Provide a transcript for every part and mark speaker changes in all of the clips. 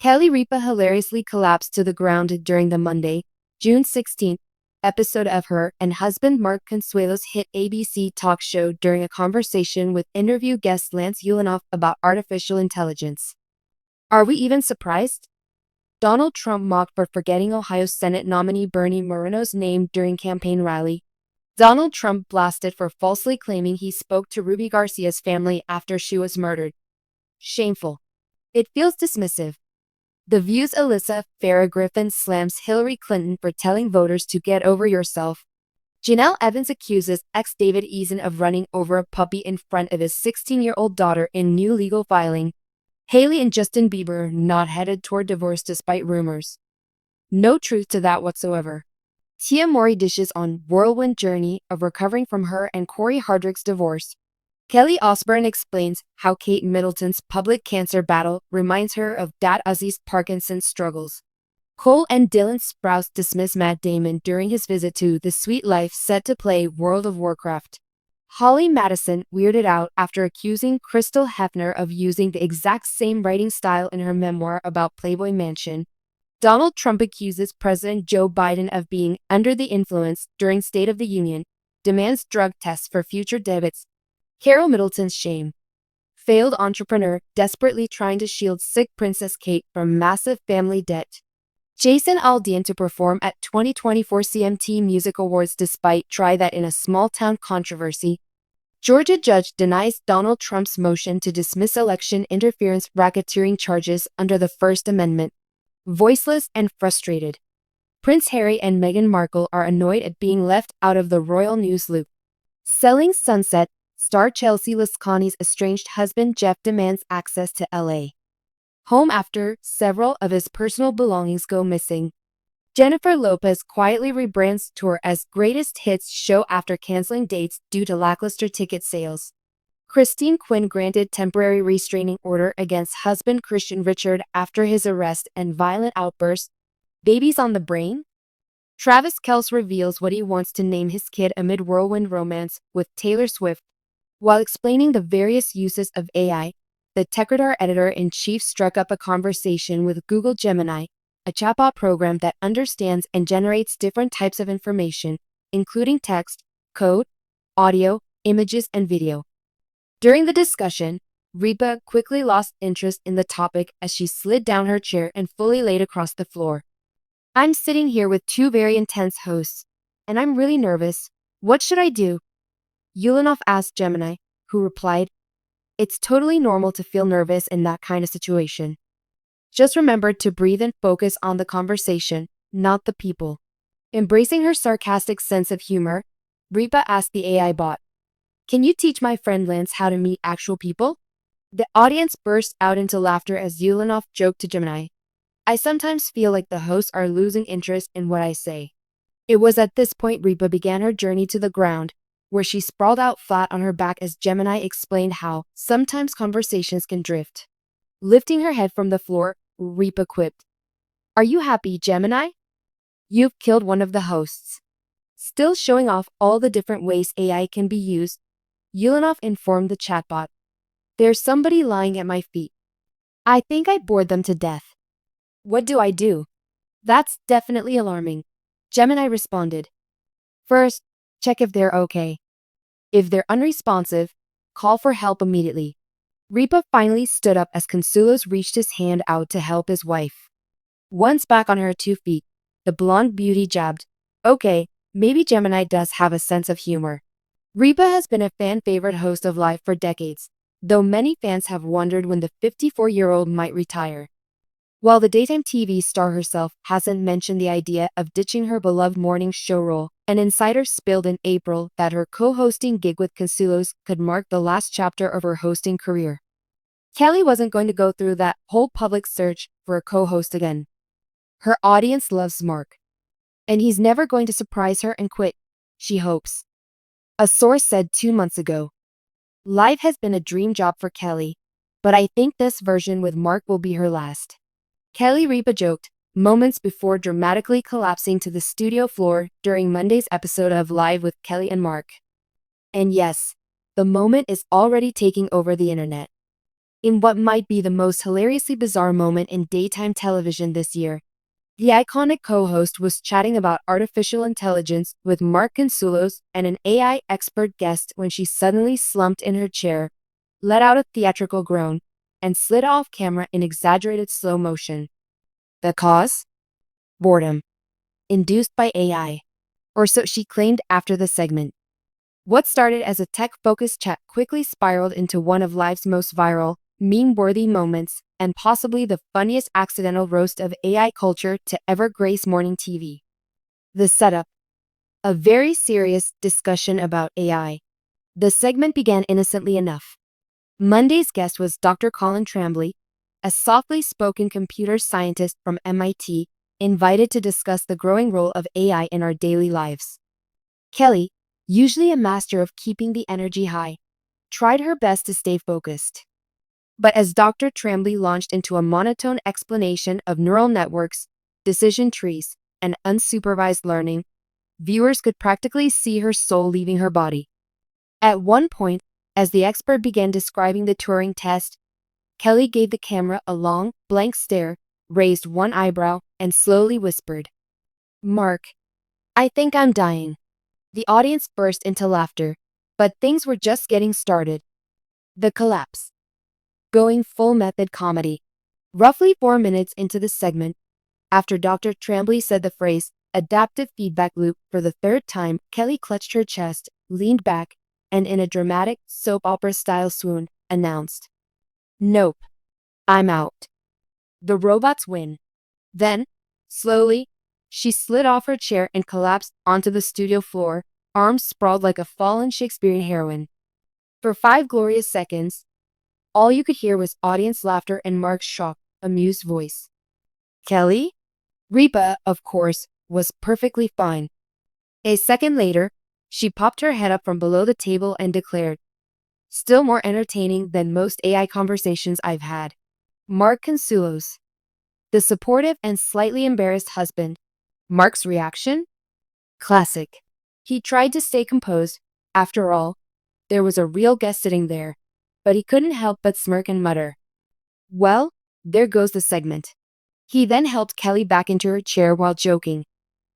Speaker 1: Kelly Ripa hilariously collapsed to the ground during the Monday, June 16th episode of her and husband Mark Consuelo's hit ABC talk show during a conversation with interview guest Lance Ulanoff about artificial intelligence. Are we even surprised? Donald Trump mocked for forgetting Ohio Senate nominee Bernie Moreno's name during campaign rally. Donald Trump blasted for falsely claiming he spoke to Ruby Garcia's family after she was murdered. Shameful. It feels dismissive. The View's Alyssa Farah Griffin slams Hillary Clinton for telling voters to get over yourself. Janelle Evans accuses ex-David Eason of running over a puppy in front of his 16-year-old daughter in new legal filing. Hailey and Justin Bieber not headed toward divorce despite rumors. No truth to that whatsoever. Tia Mowry dishes on whirlwind journey of recovering from her and Corey Hardrick's divorce. Kelly Osbourne explains how Kate Middleton's public cancer battle reminds her of Dad Uzi's Parkinson's struggles. Cole and Dylan Sprouse dismiss Matt Damon during his visit to The Sweet Life set to play World of Warcraft. Holly Madison weirded out after accusing Crystal Hefner of using the exact same writing style in her memoir about Playboy Mansion. Donald Trump accuses President Joe Biden of being under the influence during State of the Union, demands drug tests for future debits. Carol Middleton's shame. Failed entrepreneur desperately trying to shield sick Princess Kate from massive family debt. Jason Aldean to perform at 2024 CMT Music Awards despite try that in a small-town controversy. Georgia judge denies Donald Trump's motion to dismiss election interference racketeering charges under the First Amendment. Voiceless and frustrated. Prince Harry and Meghan Markle are annoyed at being left out of the royal news loop. Selling Sunset. Star Chelsea Lascani's estranged husband Jeff demands access to LA home after several of his personal belongings go missing. Jennifer Lopez quietly rebrands tour as Greatest Hits show after canceling dates due to lackluster ticket sales. Christine Quinn granted temporary restraining order against husband Christian Richard after his arrest and violent outburst. Babies on the brain? Travis Kelce reveals what he wants to name his kid amid whirlwind romance with Taylor Swift. While explaining the various uses of AI, the TechRadar editor-in-chief struck up a conversation with Google Gemini, a chatbot program that understands and generates different types of information, including text, code, audio, images, and video. During the discussion, Ripa quickly lost interest in the topic as she slid down her chair and fully laid across the floor. I'm sitting here with two very intense hosts, and I'm really nervous. What should I do? Ulanoff asked Gemini, who replied, It's totally normal to feel nervous in that kind of situation. Just remember to breathe and focus on the conversation, not the people. Embracing her sarcastic sense of humor, Ripa asked the AI bot, Can you teach my friend Lance how to meet actual people? The audience burst out into laughter as Ulanoff joked to Gemini, I sometimes feel like the hosts are losing interest in what I say. It was at this point Ripa began her journey to the ground, where she sprawled out flat on her back as Gemini explained how sometimes conversations can drift. Lifting her head from the floor, Ripa quipped, Are you happy, Gemini? You've killed one of the hosts. Still showing off all the different ways AI can be used, Ulanoff informed the chatbot, There's somebody lying at my feet. I think I bored them to death. What do I do? That's definitely alarming. Gemini responded. First, check if they're okay. If they're unresponsive, call for help immediately. Ripa finally stood up as Consuelos reached his hand out to help his wife. Once back on her 2 feet, the blonde beauty jabbed, Okay, maybe Gemini does have a sense of humor. Ripa has been a fan-favorite host of Live for decades, though many fans have wondered when the 54-year-old might retire. While the daytime TV star herself hasn't mentioned the idea of ditching her beloved morning show role, an insider spilled in April that her co-hosting gig with Consuelos could mark the last chapter of her hosting career. Kelly wasn't going to go through that whole public search for a co-host again. Her audience loves Mark, and he's never going to surprise her and quit, she hopes. A source said 2 months ago, Live has been a dream job for Kelly, but I think this version with Mark will be her last. Kelly Ripa joked, moments before dramatically collapsing to the studio floor during Monday's episode of Live with Kelly and Mark. And yes, the moment is already taking over the internet. in what might be the most hilariously bizarre moment in daytime television this year. The iconic co-host was chatting about artificial intelligence with Mark Consuelos and an AI expert guest when she suddenly slumped in her chair, let out a theatrical groan, and slid off camera in exaggerated slow motion. The cause? Boredom. Induced by AI. Or so she claimed after the segment. What started as a tech-focused chat quickly spiraled into one of life's most viral, meme-worthy moments, and possibly the funniest accidental roast of AI culture to ever grace morning TV. The setup. A very serious discussion about AI. The segment began innocently enough. Monday's guest was Dr. Colin Tremblay, a softly spoken computer scientist from MIT, invited to discuss the growing role of AI in our daily lives. Kelly, usually a master of keeping the energy high, tried her best to stay focused. But as Dr. Tremblay launched into a monotone explanation of neural networks, decision trees, and unsupervised learning, viewers could practically see her soul leaving her body. At one point, as the expert began describing the Turing test, Kelly gave the camera a long, blank stare, raised one eyebrow, and slowly whispered, "Mark, I think I'm dying." The audience burst into laughter, but things were just getting started. The collapse. Going full method comedy. Roughly 4 minutes into the segment, after Dr. Tremblay said the phrase, adaptive feedback loop, for the third time, Kelly clutched her chest, leaned back, and in a dramatic, soap opera-style swoon, announced, "Nope. I'm out. The robots win." Then, slowly, she slid off her chair and collapsed onto the studio floor, arms sprawled like a fallen Shakespearean heroine. For 5 glorious seconds, all you could hear was audience laughter and Mark's shocked, amused voice. Kelly Ripa, of course, was perfectly fine. A second later, she popped her head up from below the table and declared, "Still more entertaining than most AI conversations I've had." Mark Consuelos, the supportive and slightly embarrassed husband. Mark's reaction? Classic. He tried to stay composed. After all, there was a real guest sitting there, but he couldn't help but smirk and mutter, "Well, there goes the segment." He then helped Kelly back into her chair while joking,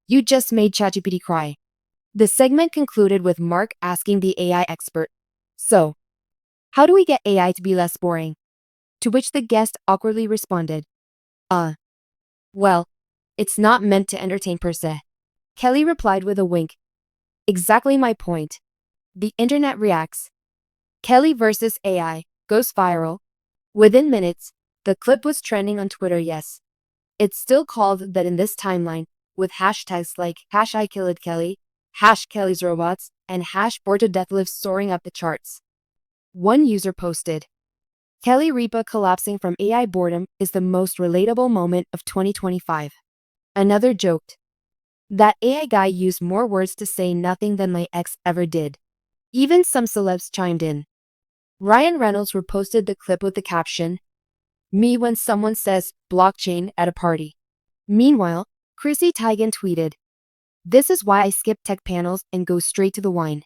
Speaker 1: "You just made ChatGPT cry." The segment concluded with Mark asking the AI expert, "So, how do we get AI to be less boring?" To which the guest awkwardly responded, Well, it's not meant to entertain per se." Kelly replied with a wink, "Exactly my point." The internet reacts. Kelly versus AI goes viral. Within minutes, the clip was trending on Twitter. Yes, it's still called that in this timeline, with hashtags like #IKilledKelly, #KellysRobots, and #BoredToDeathLive soaring up the charts. One user posted, "Kelly Ripa collapsing from AI boredom is the most relatable moment of 2025. Another joked, "That AI guy used more words to say nothing than my ex ever did." Even some celebs chimed in. Ryan Reynolds reposted the clip with the caption, "Me when someone says blockchain at a party." Meanwhile, Chrissy Teigen tweeted, "This is why I skip tech panels and go straight to the wine."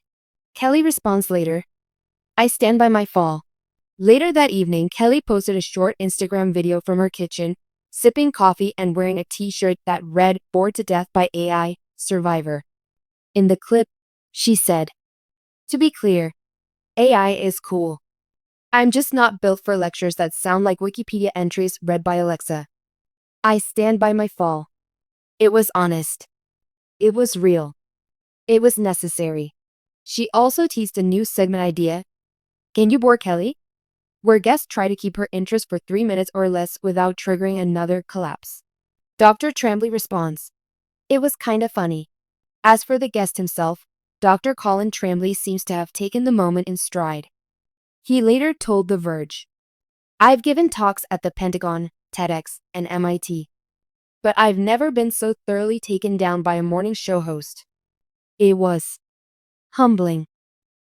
Speaker 1: Kelly responds later, "I stand by my fall." Later that evening, Kelly posted a short Instagram video from her kitchen, sipping coffee and wearing a t-shirt that read, "Bored to Death by AI, Survivor." In the clip, she said, "To be clear, AI is cool. I'm just not built for lectures that sound like Wikipedia entries read by Alexa. I stand by my fall." It was honest. It was real. It was necessary. She also teased a new segment idea, "Can you bore Kelly?" where guests try to keep her interest for 3 minutes or less without triggering another collapse. Dr. Tremblay responds, "It was kinda funny." As for the guest himself, Dr. Colin Tremblay seems to have taken the moment in stride. He later told The Verge, "I've given talks at the Pentagon, TEDx, and MIT. But I've never been so thoroughly taken down by a morning show host. It was humbling.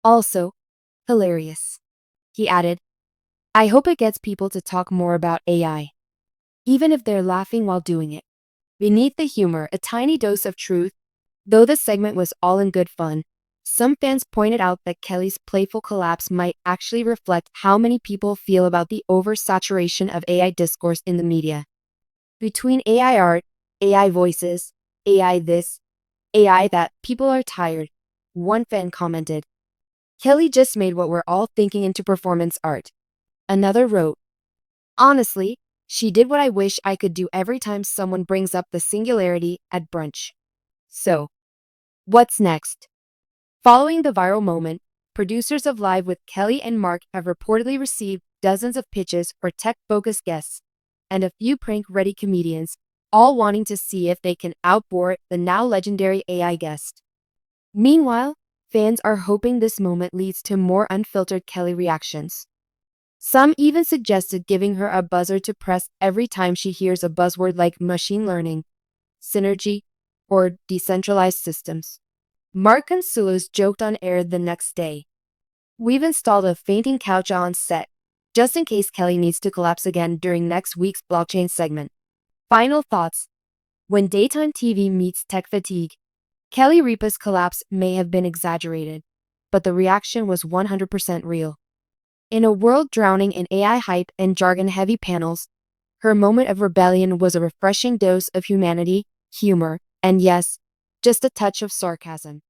Speaker 1: Also, hilarious." He added, "I hope it gets people to talk more about AI, even if they're laughing while doing it." Beneath the humor, a tiny dose of truth. Though the segment was all in good fun, Some fans pointed out that Kelly's playful collapse might actually reflect how many people feel about the oversaturation of AI discourse in the media. Between AI art, AI voices, AI this, AI that, people are tired. One fan commented, Kelly just made what we're all thinking into performance art. Another wrote, honestly, she did what I wish I could do every time someone brings up the singularity at brunch. So, what's next? Following the viral moment, producers of Live with Kelly and Mark have reportedly received dozens of pitches for tech-focused guests and a few prank-ready comedians, all wanting to see if they can outbore the now legendary AI guest. Meanwhile, fans are hoping this moment leads to more unfiltered Kelly reactions. Some even suggested giving her a buzzer to press every time she hears a buzzword like machine learning, synergy, or decentralized systems. Mark Consuelos joked on air the next day, we've installed a fainting couch on set, just in case Kelly needs to collapse again during next week's blockchain segment. Final thoughts. When daytime TV meets tech fatigue, Kelly Ripa's collapse may have been exaggerated, but the reaction was 100% real. In a world drowning in AI hype and jargon-heavy panels, her moment of rebellion was a refreshing dose of humanity, humor, and yes, just a touch of sarcasm.